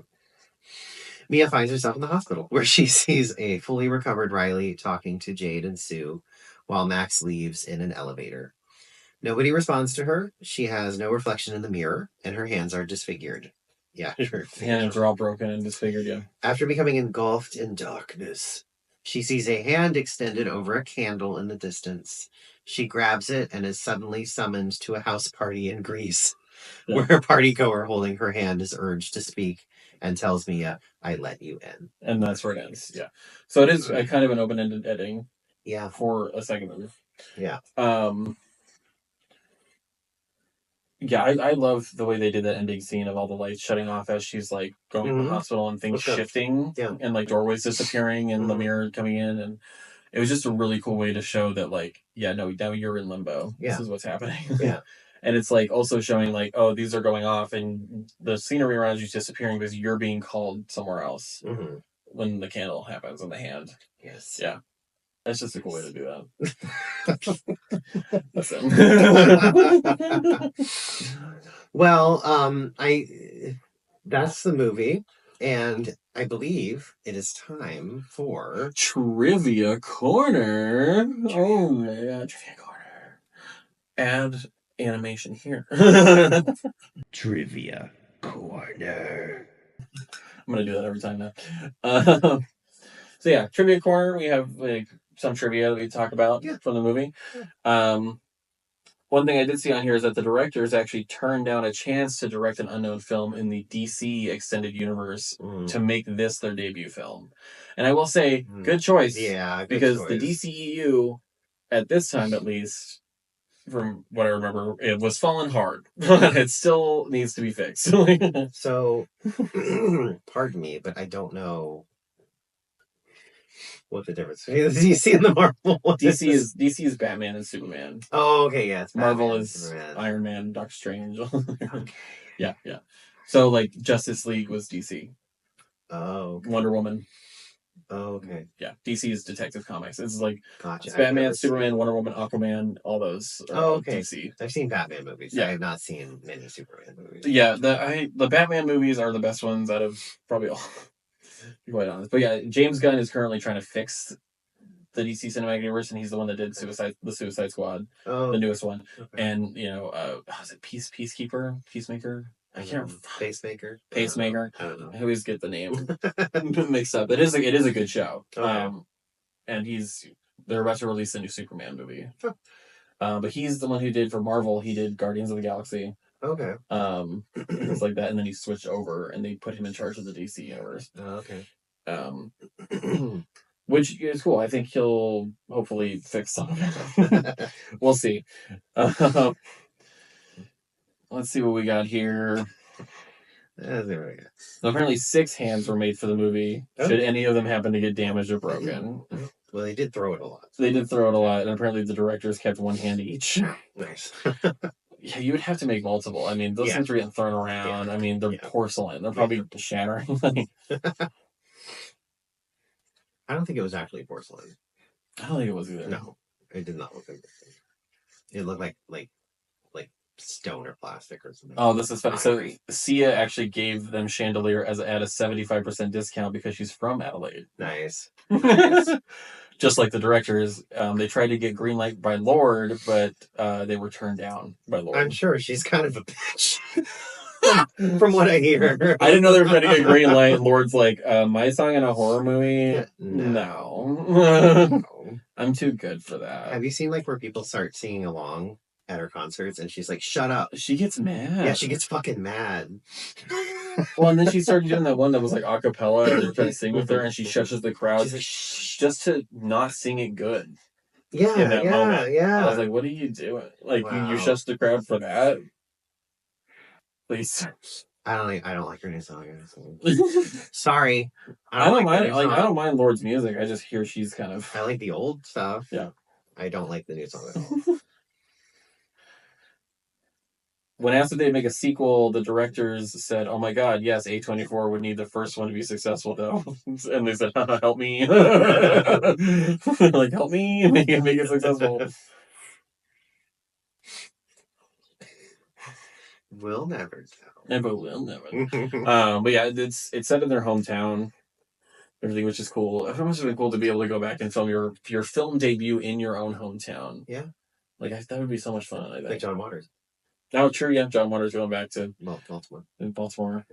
Mia finds herself in the hospital where she sees a fully recovered Riley talking to Jade and Sue while Max leaves in an elevator. Nobody responds to her. She has no reflection in the mirror and her hands are disfigured. Yeah, her hands are all broken and disfigured, yeah. After becoming engulfed in darkness, she sees a hand extended over a candle in the distance. She grabs it and is suddenly summoned to a house party in Greece, where a partygoer holding her hand is urged to speak and tells Mia, I let you in. And that's where it ends, yeah. So it is a kind of an open-ended ending. Yeah. For a second movie. Yeah. Yeah, I love the way they did that ending scene of all the lights shutting off as she's like going to the hospital and things shifting and like doorways disappearing and the mirror coming in, and it was just a really cool way to show that like, yeah, no, now you're in limbo. Yeah. This is what's happening. Yeah. And it's like also showing like, oh, these are going off and the scenery around you is disappearing because you're being called somewhere else when the candle happens in the hand. Yes. Yeah. That's just a cool way to do that. Well, that's the movie, and I believe it is time for Trivia Corner. Oh my god, Trivia Corner. Add animation here. Trivia Corner. I'm gonna do that every time now. So yeah, Trivia Corner. We have like some trivia that we talk about from the movie. One thing I did see on here is that the directors actually turned down a chance to direct an unknown film in the DC extended universe to make this their debut film. And I will say, good choice. Yeah, good because choice. the DCEU, at this time at least, from what I remember, it was falling hard. It still needs to be fixed. So, pardon me, but I don't know what the difference between the DC and the Marvel DC is Batman and Superman. Oh, okay, yeah. It's Marvel Batman, is Superman. Iron Man, Doctor Strange. Okay. Yeah. So like Justice League was DC. Oh. Okay. Wonder Woman. Oh, okay. Yeah, DC is Detective Comics. It's like Gotcha. It's Batman, Superman, Wonder Woman, Aquaman, all those. Okay. DC. I've seen Batman movies. Yeah. I have not seen many Superman movies. Yeah, the Batman movies are the best ones out of probably all. To be quite honest, but yeah, James Gunn is currently trying to fix the DC Cinematic Universe, and he's the one that did the Suicide Squad, the newest one, and was it Peacemaker? I can't remember. Pacemaker. I always get the name mixed up. It is a good show. Okay. And they're about to release a new Superman movie. But he's the one who did for Marvel. He did Guardians of the Galaxy. Okay. Things like that, and then he switched over, and they put him in charge of the DC universe. Okay. Which is cool. I think he'll hopefully fix some of it. We'll see. Let's see what we got here. So apparently 6 hands were made for the movie. Should any of them happen to get damaged or broken. Well, they did throw it a lot. They did throw it a lot, and apparently the directors kept 1 hand each. Nice. Yeah, you would have to make multiple. I mean, those things are getting thrown around. Yeah. I mean, they're porcelain. They're probably shattering. I don't think it was actually porcelain. I don't think it was either. No, it did not look like that. It looked like stone or plastic or something. Oh, this is funny. So Sia actually gave them chandelier at a 75% discount because she's from Adelaide. Nice. Just like the directors, they tried to get green light by Lord, but they were turned down by Lord. I'm sure she's kind of a bitch. From what I hear. I didn't know they were trying to get green light. Lord's like, my song in a horror movie? No. I'm too good for that. Have you seen where people start singing along at her concerts and she's like, shut up? She gets mad. Yeah, she gets fucking mad. Well, and then she started doing that one that was a cappella, and they're trying to sing with her, and she shushes the crowd just to not sing it good. Yeah, in that moment. Yeah. I was like, what are you doing? You shush the crowd for that? Please. I don't like her new song. Sorry. I don't mind Lord's music. I just hear she's kind of. I like the old stuff. Yeah. I don't like the new song at all. When asked if they'd make a sequel, the directors said, "Oh my God, yes, A24 would need the first one to be successful, though." And they said, "Help me, help me, make it successful." We'll never tell. We'll never. But yeah, it's set in their hometown, everything, which is cool. It must have been cool to be able to go back and film your film debut in your own hometown. Yeah, that would be so much fun. I think. Like John Waters. Oh, true. Yeah, John Waters going back to Baltimore. In Baltimore.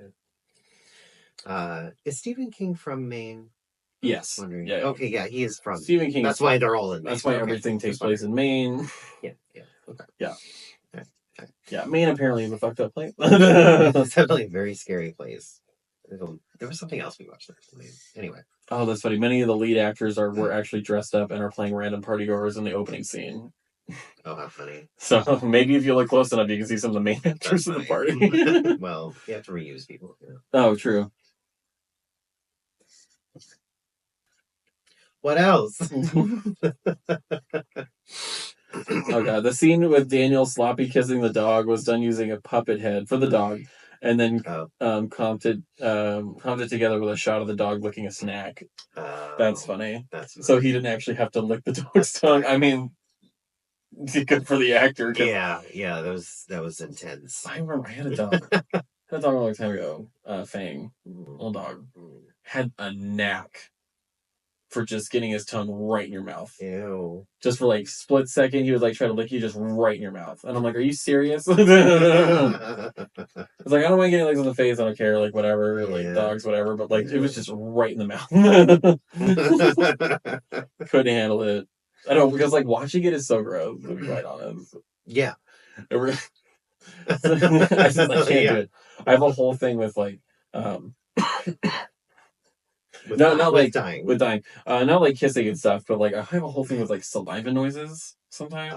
Yeah. Is Stephen King from Maine? Yes. Yeah. Okay. Yeah, he is from Stephen King. That's why they're all in Maine. That's why everything takes place in Maine. Yeah. Yeah. Okay. Yeah. Yeah, Maine apparently is a fucked up place. It's definitely a very scary place. There was something else we watched there. Anyway. Oh, that's funny. Many of the lead actors were actually dressed up and are playing random partygoers in the opening scene. Oh, how funny. So maybe if you look close enough, you can see some of the main actors in the party. Well, you have to reuse people. Oh, true. What else? Oh god, the scene with Daniel sloppy kissing the dog was done using a puppet head for the dog, and then comped together with a shot of the dog licking a snack. That's funny. So he didn't actually have to lick the dog's tongue. I mean, good for the actor. Yeah, that was intense. I remember I had a dog. I had a dog a long time ago. Fang, little dog, had a knack for just getting his tongue right in your mouth. Ew. Just for like split second, he would like try to lick you just right in your mouth. And I'm like, are you serious? It's like, I don't mind getting legs on the face, I don't care, like whatever, like dogs, whatever, but like it was just right in the mouth. Couldn't handle it. I don't, because like watching it is so gross, to be quite honest. Yeah. I can't do it. I have a whole thing with like not dying. Not like kissing and stuff, but like I have a whole thing with like saliva noises sometimes.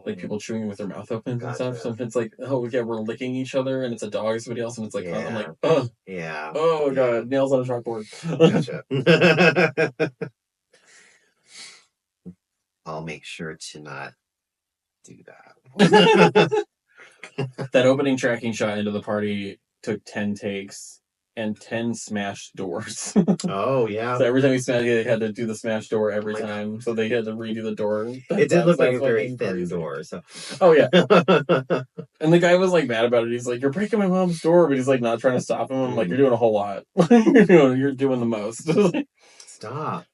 Like people chewing with their mouth open and stuff. Sometimes it's like, oh yeah, we're licking each other and it's a dog or somebody else and it's like I'm like, oh yeah. Oh god, nails on a chalkboard. Gotcha. I'll make sure to not do that. That opening tracking shot into the party took 10 takes and 10 smashed doors. Oh, yeah. So every time we smashed it, they had to do the smash door every time. God. So they had to redo the door. It did look like a very thin door. So. Oh, yeah. And the guy was like mad about it. He's like, you're breaking my mom's door, but he's like not trying to stop him. I'm like, you're doing a whole lot. You're doing the most. Stop.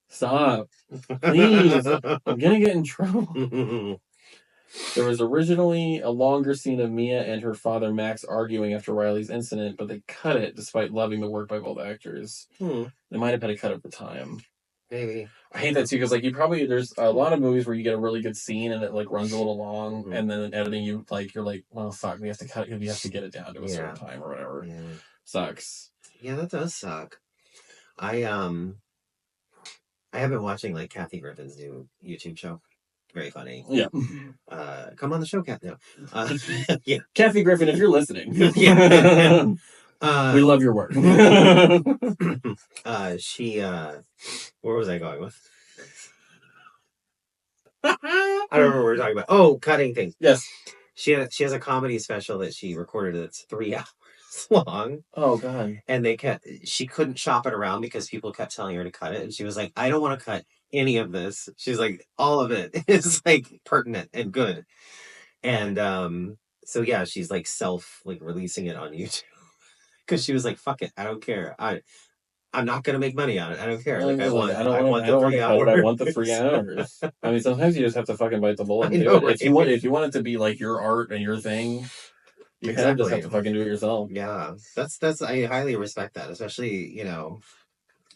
Please. I'm going to get in trouble. There was originally a longer scene of Mia and her father Max arguing after Riley's incident, but they cut it despite loving the work by both actors. They might have had to cut it for time. Maybe. I hate that too, because like there's a lot of movies where you get a really good scene and it like runs a little long, and then in editing you're like, well fuck, we have to cut it, we have to get it down to a certain time or whatever. Yeah. Sucks. Yeah, that does suck. I have been watching like Kathy Griffin's new YouTube show. Very funny. Yeah. Come on the show, Kathy. Yeah. Kathy Griffin, if you're listening. Yeah. We love your work. She where was I going with? I don't remember what we were talking about. Oh, cutting things. Yes. She has a comedy special that she recorded that's 3 hours long. Oh god. And she couldn't shop it around because people kept telling her to cut it, and she was like, I don't want to cut any of this. She's like, all of it is like pertinent and good. And so yeah, she's like releasing it on YouTube because she was like, fuck it, I don't care. I'm not gonna make money on it. I don't care. Like I want the 3 hours. I want the 3 hours. I mean, sometimes you just have to fucking bite the bullet and do it. Right? If you want it to be like your art and your thing, you kind of just have to fucking do it yourself. Yeah, that's I highly respect that, especially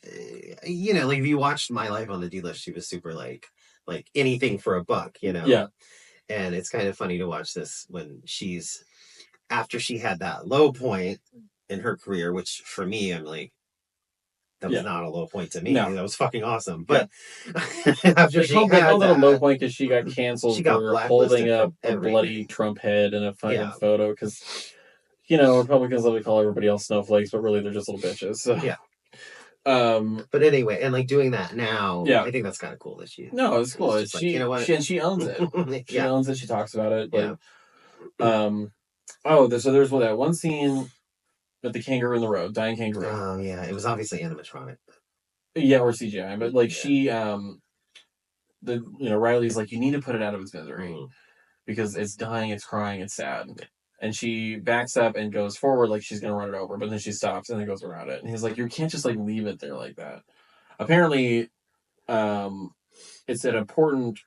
like if you watched My Life on the D List, she was super like anything for a buck, Yeah. And it's kind of funny to watch this when after she had that low point in her career, which for me, I'm like, that was not a low point to me. No. That was fucking awesome. But after she called it a low point because she got canceled for holding up a bloody Trump head in a fucking photo because, Republicans love to call everybody else snowflakes, but really they're just little bitches. So. Yeah. But anyway, and like doing that now, I think that's kind of cool that she. No, it's cool. It's she, like, what? She owns it. She owns it. She talks about it. But, so there's that one scene with the kangaroo in the road, dying kangaroo. Oh yeah, it was obviously animatronic. Yeah, or CGI, but like she, Riley's like, you need to put it out of its misery because it's dying, it's crying, it's sad. And she backs up and goes forward like she's going to run it over, but then she stops and then goes around it. And he's like, you can't just like leave it there like that. Apparently, it's an important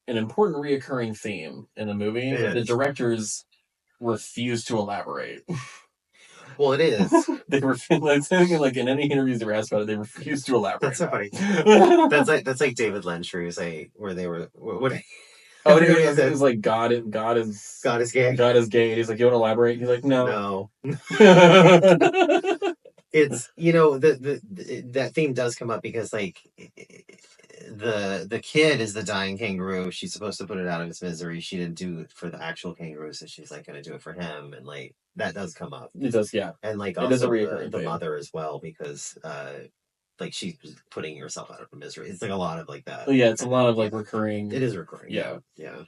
reoccurring theme in the movie. The directors refuse to elaborate. Well, it is. They were like in any interviews they were asked about it, they refused to elaborate. That's so funny. that's like David Lynch, where they were what. Oh, it was like God is gay. God is gay. He's like, you want to elaborate? He's like, no. It's that theme does come up because like the kid is the dying kangaroo. She's supposed to put it out of its misery. She didn't do it for the actual kangaroo, so she's like going to do it for him, and like that does come up. It does, yeah. And like also the mother as well because like she's putting herself out of her misery. It's like a lot of like that. Oh, yeah, it's a lot of like recurring. It is recurring. Yeah. Yeah.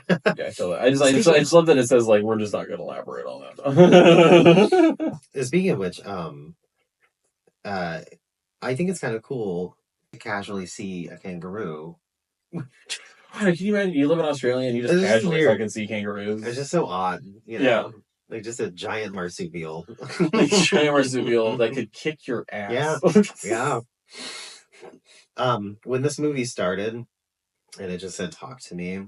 Yeah, I feel that. I just love that it says like we're just not going to elaborate on that. Speaking of which, I think it's kind of cool to casually see a kangaroo. Can you imagine you live in Australia and you just It's just casually weird. fucking see kangaroos? It's just so odd, you know. Yeah. Like just a giant marsupial. Like giant marsupial that could kick your ass. Yeah. When this movie started and it just said talk to me,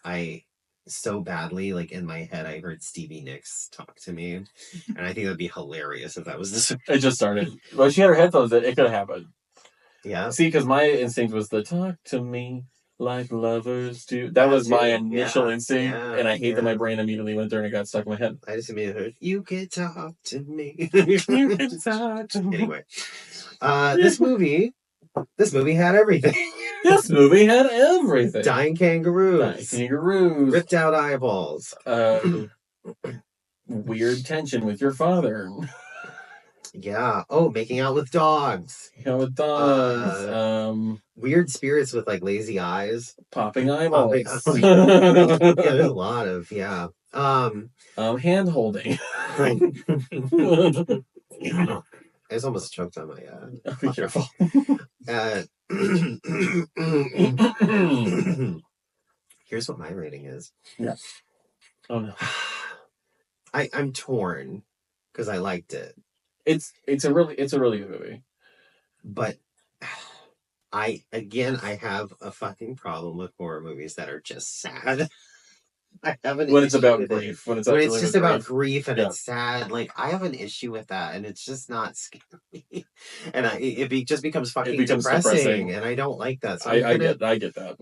I so badly, like in my head, I heard Stevie Nicks talk to me. And I think that'd be hilarious if that was this. It just started. Well, she had her headphones in, it could have happened. Yeah. See, because my instinct was the talk to me like lovers do. That was my initial instinct, and I hate that my brain immediately went there and it got stuck in my head. I just immediately heard, you can talk to me. You can talk to me. Anyway, this movie had everything. This movie had everything. Dying kangaroos. Ripped out eyeballs. Weird tension with your father. Yeah. Oh, making out with dogs. With dogs. Weird spirits with like lazy eyes. Popping eyeballs. Yeah, there's a lot of hand holding. I just almost choked on my be careful. Here's what my rating is. Yeah. Oh no. I'm torn because I liked it. It's a really good movie. But I have a fucking problem with horror movies that are just sad. I have an when it's about grief. When it's just about grief and it's sad. Like I have an issue with that, and it's just not scary. And it just becomes fucking depressing, and I don't like that. So I get that.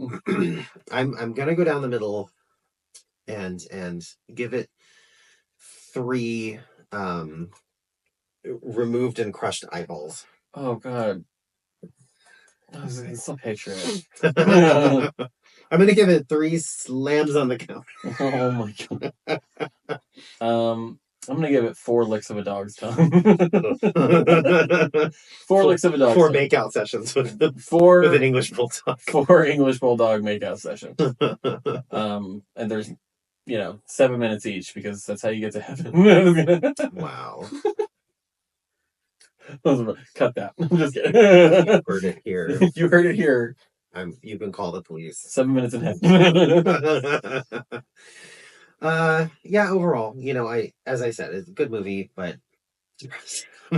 I'm gonna go down the middle, and give it 3 removed and crushed eyeballs. Oh God. It's a picture. I'm gonna give it 3 slams on the counter. Oh my God. I'm gonna give it 4 licks of a dog's tongue. 4 licks of a dog's 4 tongue. makeout sessions with an English bulldog. 4 English bulldog makeout sessions. And there's 7 minutes each because that's how you get to heaven. Wow. Cut that. I'm just kidding. You heard it here. You heard it here. You can call the police. 7 minutes in heaven. Yeah, overall, as I said, it's a good movie, but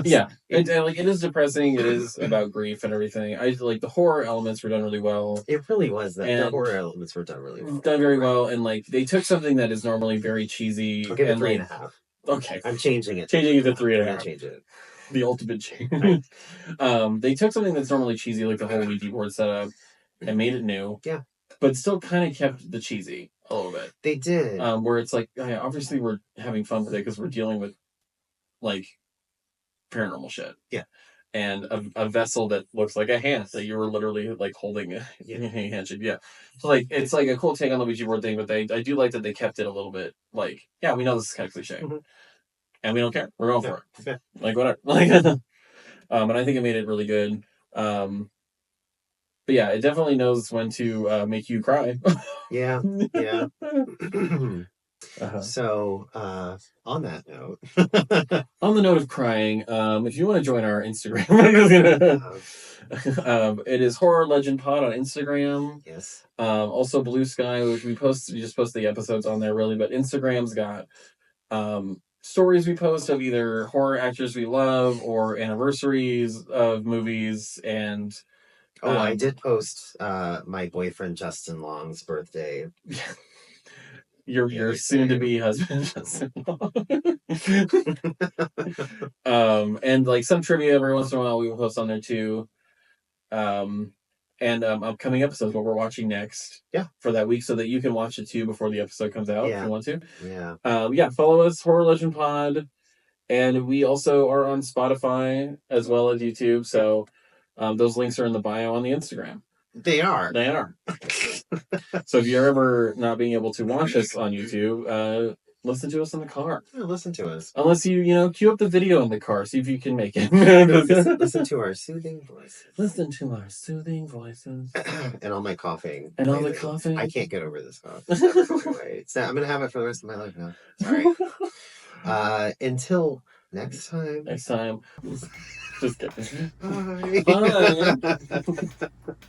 yeah, it is depressing. It is about grief and everything. I like the horror elements were done really well. It really was that the horror elements were done really well. Done very well, and like they took something that is normally very cheesy. I'll give it 3.5. Okay, I'm changing it. Changing it to 3.5. Change it. The ultimate change. They took something that's normally cheesy, like the whole Ouija board setup, and made it new. Yeah. But still kind of kept the cheesy a little bit. They did. Where it's like, obviously we're having fun with it because we're dealing with, like, paranormal shit. Yeah. And a vessel that looks like a hand that you were literally, like, holding a handshake. Yeah. So, like, it's like a cool take on the Ouija board thing, but I do like that they kept it a little bit, like, yeah, we know this is kind of cliche. Mm-hmm. And we don't care. We're going for it. Yeah. Like, whatever. And I think it made it really good. But yeah, it definitely knows when to make you cry. Yeah. So, on that note. On the note of crying, if you want to join our Instagram, it is Horror Legend Pod on Instagram. Yes. Also Blue Sky, which we just post the episodes on there, really. But Instagram's got stories we post of either horror actors we love or anniversaries of movies. And I did post my boyfriend Justin Long's birthday. Your soon-to-be husband Justin Long. And like some trivia every once in a while we will post on there too. And upcoming episodes, what we're watching next for that week, so that you can watch it too before the episode comes out if you want to. Yeah. Follow us, Horror Legend Pod, and we also are on Spotify as well as YouTube, so those links are in the bio on the Instagram. They are. So if you're ever not being able to watch us on YouTube, Listen to us in the car. Yeah, listen to us. Unless you cue up the video in the car, see if you can make it. Listen to our soothing voices. Listen to our soothing voices. And all my coughing. And all the lately. coughing. I can't get over this cough. It's never going away. I'm going to have it for the rest of my life now. Sorry. Until next time. Next time. Just kidding. Bye. Bye.